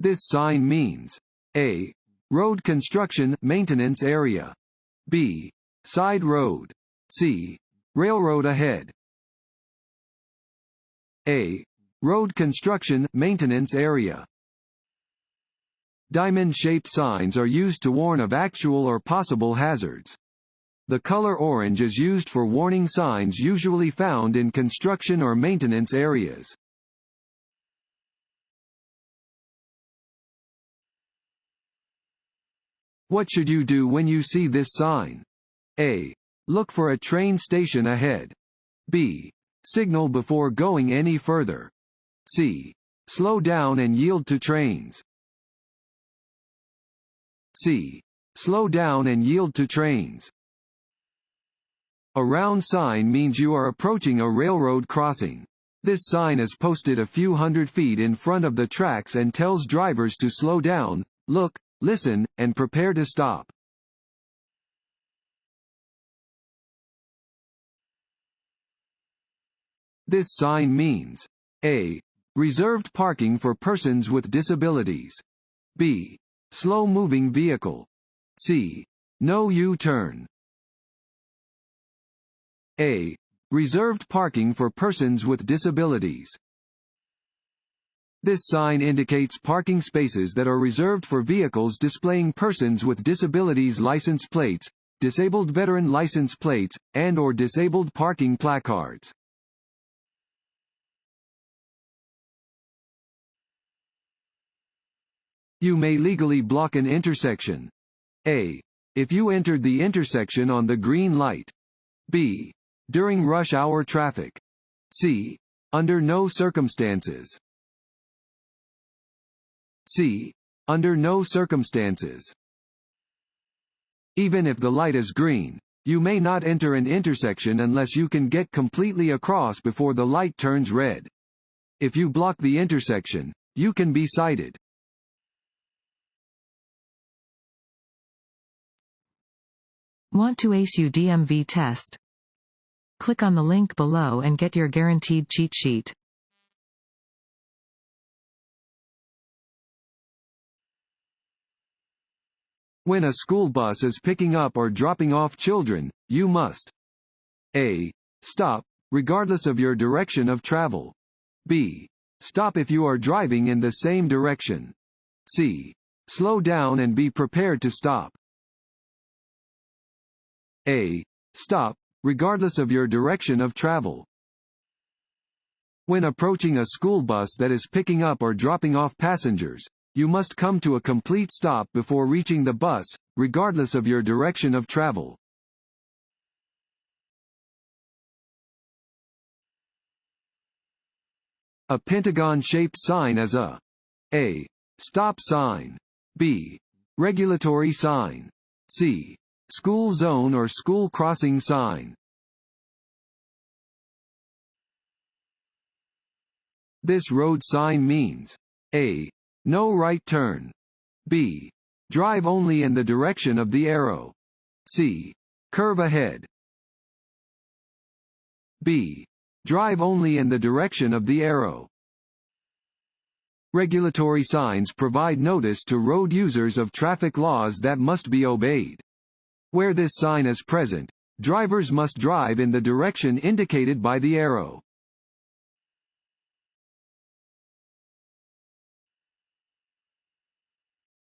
This sign means A. Road construction maintenance area. B. Side road. C. Railroad ahead. A. Road construction maintenance area. Diamond-shaped signs are used to warn of actual or possible hazards. The color orange is used for warning signs usually found in construction or maintenance areas. What should you do when you see this sign? A. Look for a train station ahead. B. Signal before going any further. C. Slow down and yield to trains. C. Slow down and yield to trains. A round sign means you are approaching a railroad crossing. This sign is posted a few hundred feet in front of the tracks and tells drivers to slow down, look, listen, and prepare to stop. This sign means A. Reserved parking for persons with disabilities. B. Slow-moving vehicle. C. No U-turn. A. Reserved parking for persons with disabilities. This sign indicates parking spaces that are reserved for vehicles displaying persons with disabilities license plates, disabled veteran license plates, and/or disabled parking placards. You may legally block an intersection. A. If you entered the intersection on the green light. B. During rush hour traffic. C. Under no circumstances. C. Under no circumstances. Even if the light is green, you may not enter an intersection unless you can get completely across before the light turns red. If you block the intersection, you can be cited. Want to ace your DMV test? Click on the link below and get your guaranteed cheat sheet. When a school bus is picking up or dropping off children, you must A. Stop, regardless of your direction of travel. B. Stop if you are driving in the same direction. C. Slow down and be prepared to stop. A. Stop, regardless of your direction of travel. When approaching a school bus that is picking up or dropping off passengers, you must come to a complete stop before reaching the bus, regardless of your direction of travel. A pentagon-shaped sign is a A. Stop sign. B. Regulatory sign. C. School zone or school crossing sign. This road sign means A. No right turn. B. Drive only in the direction of the arrow. C. Curve ahead. B. Drive only in the direction of the arrow. Regulatory signs provide notice to road users of traffic laws that must be obeyed. Where this sign is present, drivers must drive in the direction indicated by the arrow.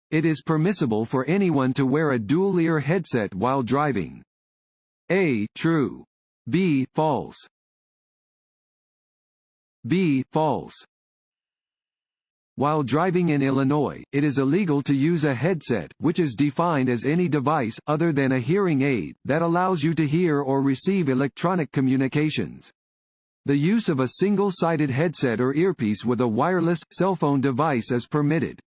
It is permissible for anyone to wear a dual-ear headset while driving. A. True. B. False. B. False. While driving in Illinois, it is illegal to use a headset, which is defined as any device, other than a hearing aid, that allows you to hear or receive electronic communications. The use of a single-sided headset or earpiece with a wireless, cell phone device is permitted.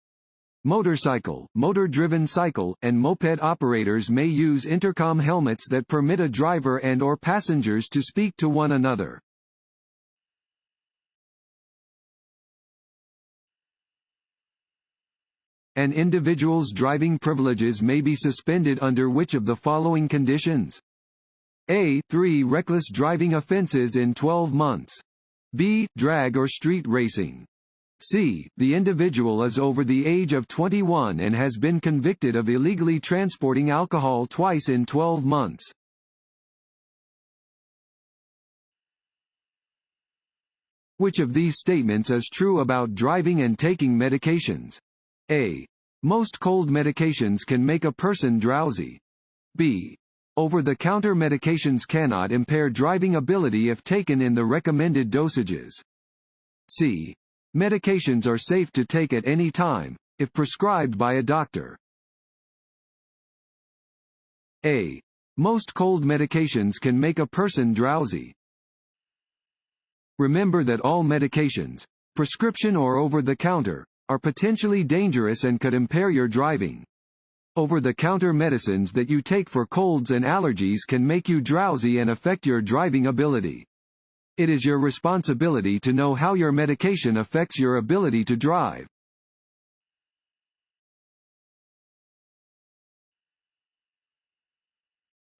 Motorcycle, motor-driven cycle, and moped operators may use intercom helmets that permit a driver and/or passengers to speak to one another. An individual's driving privileges may be suspended under which of the following conditions? A. 3 reckless driving offenses in 12 months. B. Drag or street racing. C. The individual is over the age of 21 and has been convicted of illegally transporting alcohol twice in 12 months. Which of these statements is true about driving and taking medications? A. Most cold medications can make a person drowsy. B. Over-the-counter medications cannot impair driving ability if taken in the recommended dosages. C. Medications are safe to take at any time, if prescribed by a doctor. A. Most cold medications can make a person drowsy. Remember that all medications, prescription or over-the-counter, are potentially dangerous and could impair your driving. Over-the-counter medicines that you take for colds and allergies can make you drowsy and affect your driving ability. It is your responsibility to know how your medication affects your ability to drive.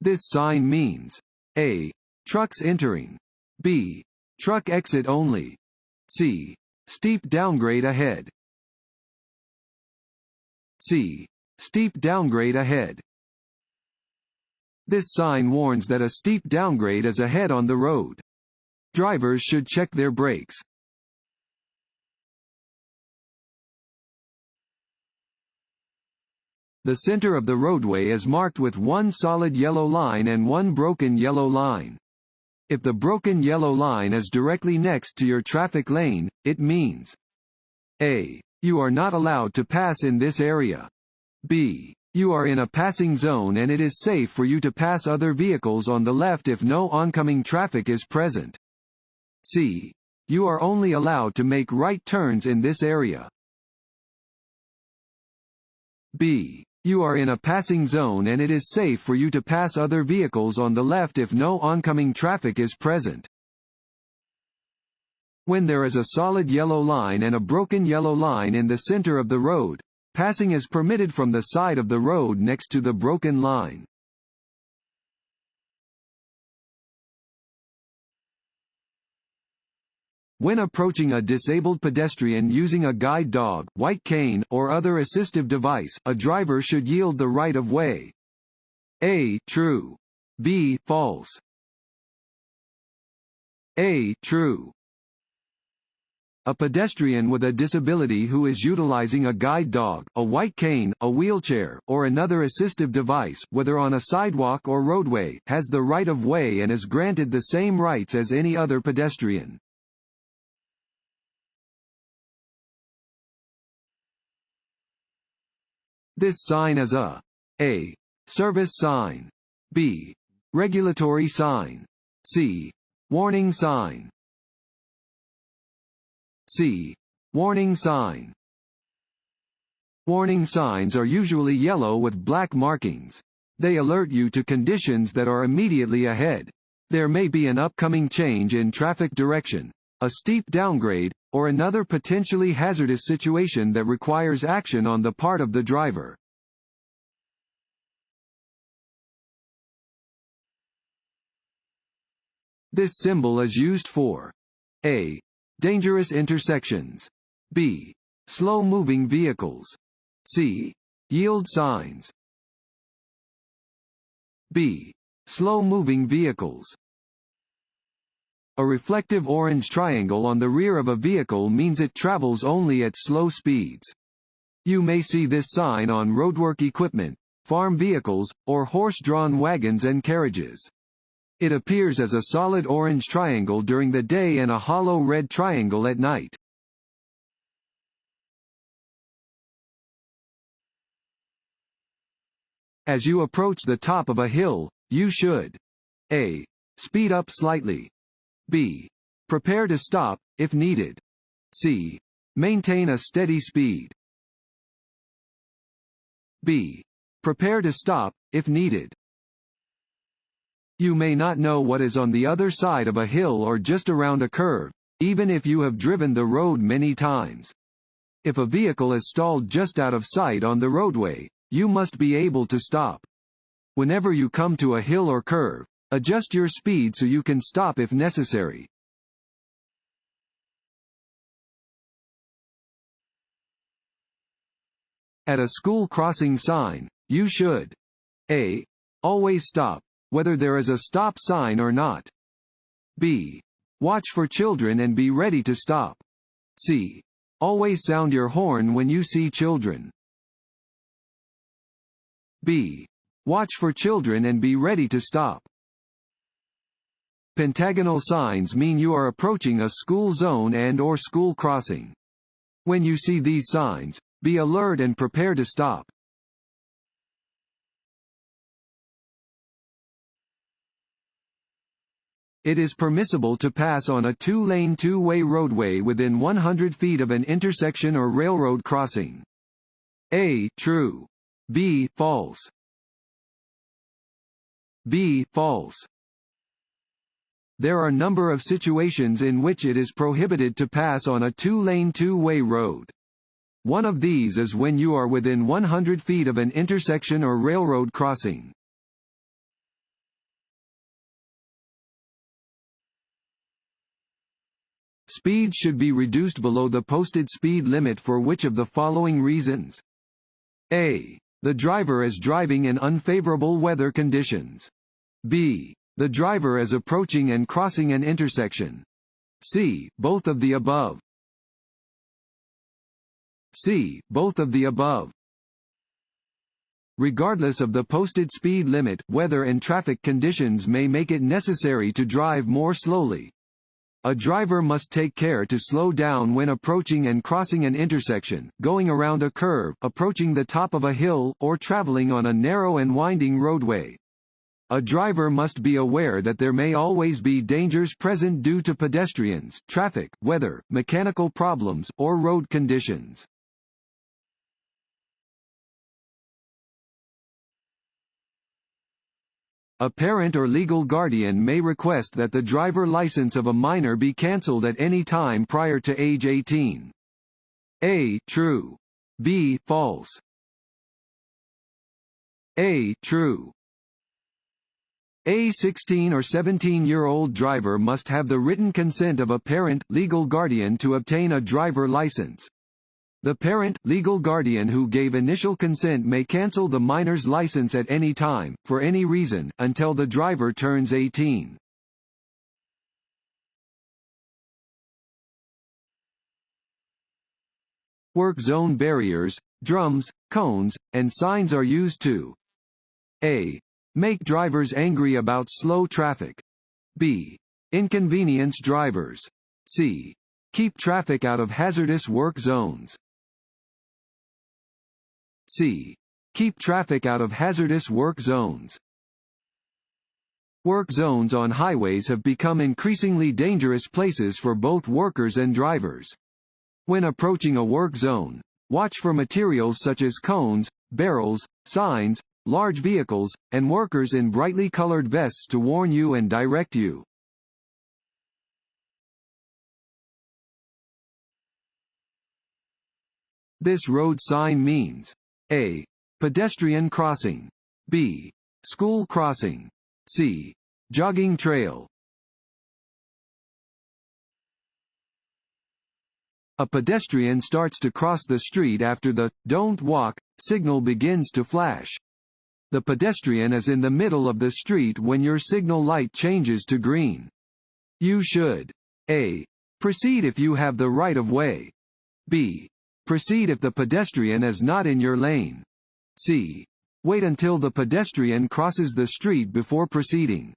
This sign means A. Trucks entering. B. Truck exit only. C. Steep downgrade ahead. C. Steep downgrade ahead. This sign warns that a steep downgrade is ahead on the road. Drivers should check their brakes. The center of the roadway is marked with one solid yellow line and one broken yellow line. If the broken yellow line is directly next to your traffic lane, it means A. You are not allowed to pass in this area. B. You are in a passing zone and it is safe for you to pass other vehicles on the left if no oncoming traffic is present. C. You are only allowed to make right turns in this area. B. You are in a passing zone and it is safe for you to pass other vehicles on the left if no oncoming traffic is present. When there is a solid yellow line and a broken yellow line in the center of the road, passing is permitted from the side of the road next to the broken line. When approaching a disabled pedestrian using a guide dog, white cane, or other assistive device, a driver should yield the right of way. A. True. B. False. A. True. A pedestrian with a disability who is utilizing a guide dog, a white cane, a wheelchair, or another assistive device, whether on a sidewalk or roadway, has the right of way and is granted the same rights as any other pedestrian. This sign is a service sign, B. regulatory sign, C. warning sign, C. warning sign. Warning signs are usually yellow with black markings. They alert you to conditions that are immediately ahead. There may be an upcoming change in traffic direction, a steep downgrade, or another potentially hazardous situation that requires action on the part of the driver. This symbol is used for A. dangerous intersections, B. slow-moving vehicles, C. yield signs, B. slow-moving vehicles. A reflective orange triangle on the rear of a vehicle means it travels only at slow speeds. You may see this sign on roadwork equipment, farm vehicles, or horse-drawn wagons and carriages. It appears as a solid orange triangle during the day and a hollow red triangle at night. As you approach the top of a hill, you should A. speed up slightly, B. prepare to stop, if needed, C. maintain a steady speed, B. prepare to stop, if needed. You may not know what is on the other side of a hill or just around a curve, even if you have driven the road many times. If a vehicle is stalled just out of sight on the roadway, you must be able to stop. Whenever you come to a hill or curve, adjust your speed so you can stop if necessary. At a school crossing sign, you should A. Always stop, whether there is a stop sign or not. B. Watch for children and be ready to stop. C. Always sound your horn when you see children. B. Watch for children and be ready to stop. Pentagonal signs mean you are approaching a school zone and/or school crossing. When you see these signs, be alert and prepare to stop. It is permissible to pass on a two-lane two-way roadway within 100 feet of an intersection or railroad crossing. A. True. B. False. B. False. There are a number of situations in which it is prohibited to pass on a two-lane two-way road. One of these is when you are within 100 feet of an intersection or railroad crossing. Speed should be reduced below the posted speed limit for which of the following reasons? A. The driver is driving in unfavorable weather conditions. B. The driver is approaching and crossing an intersection. C. Both of the above. C. Both of the above. Regardless of the posted speed limit, weather and traffic conditions may make it necessary to drive more slowly. A driver must take care to slow down when approaching and crossing an intersection, going around a curve, approaching the top of a hill, or traveling on a narrow and winding roadway. A driver must be aware that there may always be dangers present due to pedestrians, traffic, weather, mechanical problems, or road conditions. A parent or legal guardian may request that the driver license of a minor be cancelled at any time prior to age 18. A. True. B. False. A. True. A 16 or 17-year-old driver must have the written consent of a parent, legal guardian to obtain a driver license. The parent, legal guardian who gave initial consent may cancel the minor's license at any time, for any reason, until the driver turns 18. Work zone barriers, drums, cones, and signs are used to A. Make drivers angry about slow traffic. B. Inconvenience drivers. C. Keep traffic out of hazardous work zones. C. Keep traffic out of hazardous work zones. Work zones on highways have become increasingly dangerous places for both workers and drivers. When approaching a work zone, watch for materials such as cones, barrels, signs, large vehicles, and workers in brightly colored vests to warn you and direct you. This road sign means A. Pedestrian crossing. B. School crossing. C. Jogging trail. A pedestrian starts to cross the street after the "Don't walk" signal begins to flash. The pedestrian is in the middle of the street when your signal light changes to green. You should A. Proceed if you have the right of way. B. Proceed if the pedestrian is not in your lane. C. Wait until the pedestrian crosses the street before proceeding.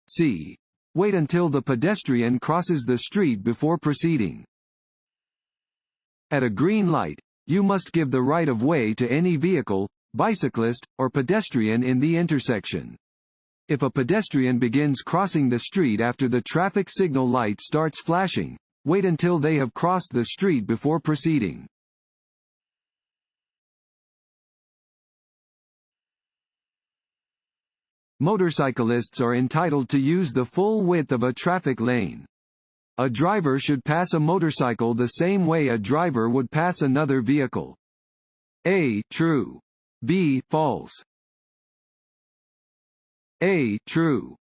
C. Wait until the pedestrian crosses the street before proceeding. At a green light, you must give the right of way to any vehicle, bicyclist, or pedestrian in the intersection. If a pedestrian begins crossing the street after the traffic signal light starts flashing, wait until they have crossed the street before proceeding. Motorcyclists are entitled to use the full width of a traffic lane. A driver should pass a motorcycle the same way a driver would pass another vehicle. A. True. B. False. A. True.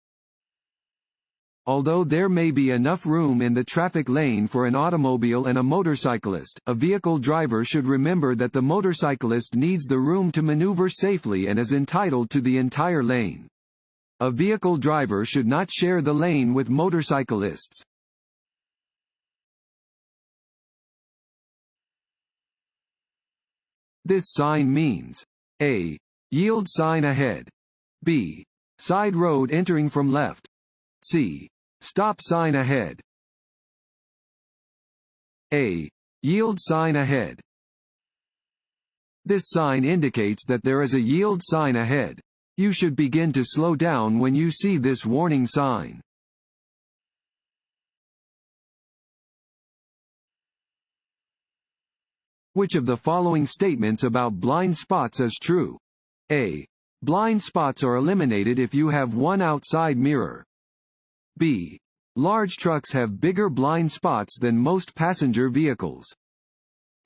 Although there may be enough room in the traffic lane for an automobile and a motorcyclist, a vehicle driver should remember that the motorcyclist needs the room to maneuver safely and is entitled to the entire lane. A vehicle driver should not share the lane with motorcyclists. This sign means A. Yield sign ahead. B. Side road entering from left. C. Stop sign ahead. A. Yield sign ahead. This sign indicates that there is a yield sign ahead. You should begin to slow down when you see this warning sign. Which of the following statements about blind spots is true? A. Blind spots are eliminated if you have one outside mirror. B. Large trucks have bigger blind spots than most passenger vehicles.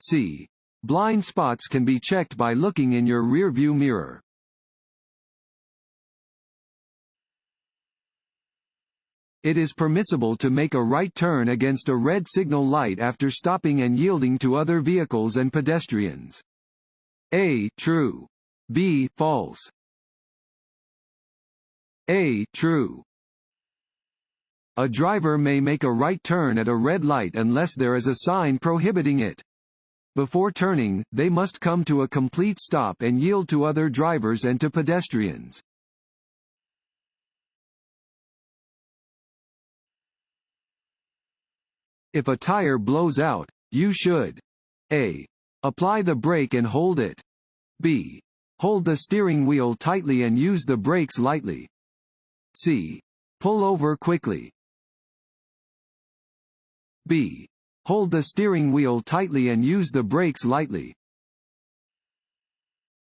C. Blind spots can be checked by looking in your rearview mirror. It is permissible to make a right turn against a red signal light after stopping and yielding to other vehicles and pedestrians. A. True. B. False. A. True. A driver may make a right turn at a red light unless there is a sign prohibiting it. Before turning, they must come to a complete stop and yield to other drivers and to pedestrians. If a tire blows out, you should A. Apply the brake and hold it. B. Hold the steering wheel tightly and use the brakes lightly. C. Pull over quickly. B. Hold the steering wheel tightly and use the brakes lightly.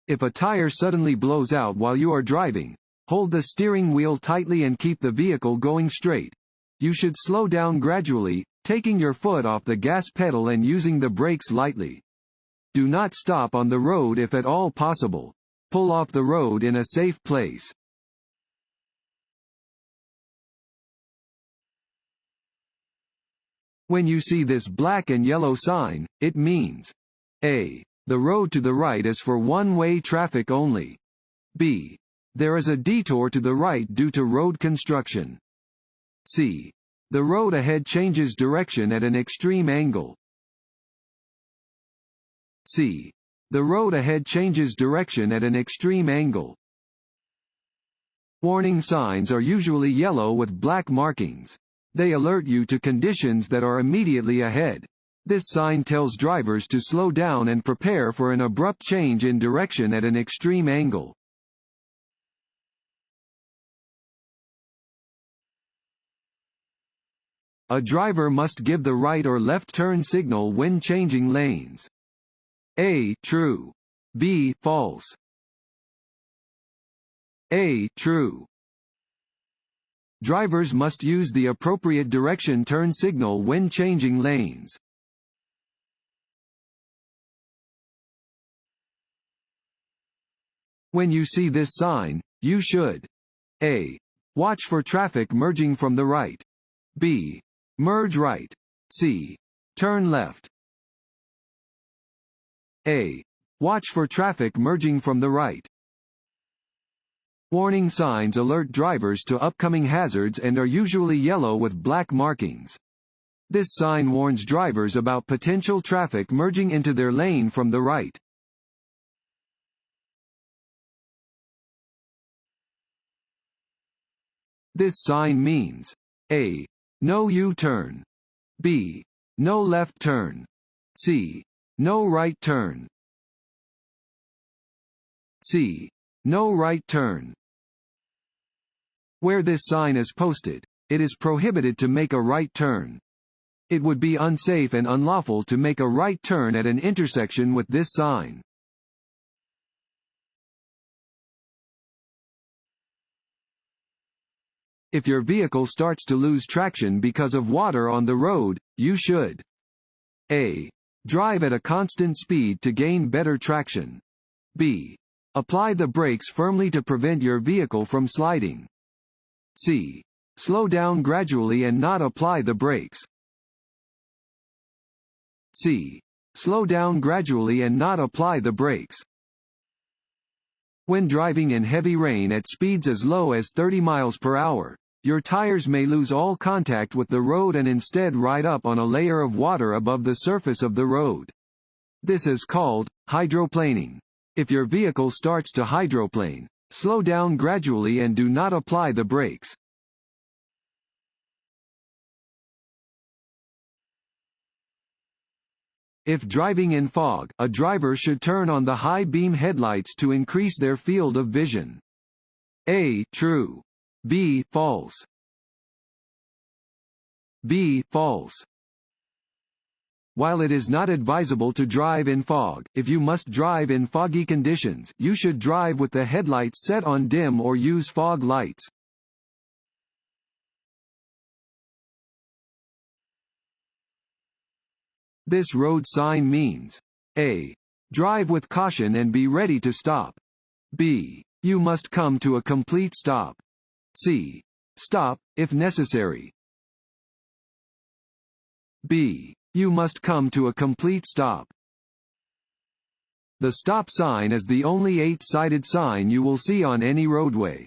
If a tire suddenly blows out while you are driving, hold the steering wheel tightly and keep the vehicle going straight. You should slow down gradually, taking your foot off the gas pedal and using the brakes lightly. Do not stop on the road if at all possible. Pull off the road in a safe place. When you see this black and yellow sign, it means A. The road to the right is for one-way traffic only. B. There is a detour to the right due to road construction. C. The road ahead changes direction at an extreme angle. C. The road ahead changes direction at an extreme angle. Warning signs are usually yellow with black markings. They alert you to conditions that are immediately ahead. This sign tells drivers to slow down and prepare for an abrupt change in direction at an extreme angle. A driver must give the right or left turn signal when changing lanes. A. True. B. False. A. True. Drivers must use the appropriate direction turn signal when changing lanes. When you see this sign, you should A. Watch for traffic merging from the right. B. Merge right. C. Turn left. A. Watch for traffic merging from the right. Warning signs alert drivers to upcoming hazards and are usually yellow with black markings. This sign warns drivers about potential traffic merging into their lane from the right. This sign means A. No U-turn. B. No left turn. C. No right turn. C. No right turn. Where this sign is posted, it is prohibited to make a right turn. It would be unsafe and unlawful to make a right turn at an intersection with this sign. If your vehicle starts to lose traction because of water on the road, you should A. Drive at a constant speed to gain better traction. B. Apply the brakes firmly to prevent your vehicle from sliding. C. Slow down gradually and not apply the brakes. C. Slow down gradually and not apply the brakes. When driving in heavy rain at speeds as low as 30 miles per hour, your tires may lose all contact with the road and instead ride up on a layer of water above the surface of the road. This is called hydroplaning. If your vehicle starts to hydroplane, slow down gradually and do not apply the brakes. If driving in fog, a driver should turn on the high beam headlights to increase their field of vision. A. True. B. False. B. False. While it is not advisable to drive in fog, if you must drive in foggy conditions, you should drive with the headlights set on dim or use fog lights. This road sign means A. Drive with caution and be ready to stop. B. You must come to a complete stop. C. Stop, if necessary. B. You must come to a complete stop. The stop sign is the only 8-sided sign you will see on any roadway.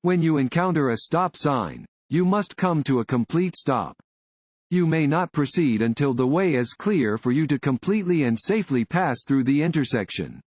When you encounter a stop sign, you must come to a complete stop. You may not proceed until the way is clear for you to completely and safely pass through the intersection.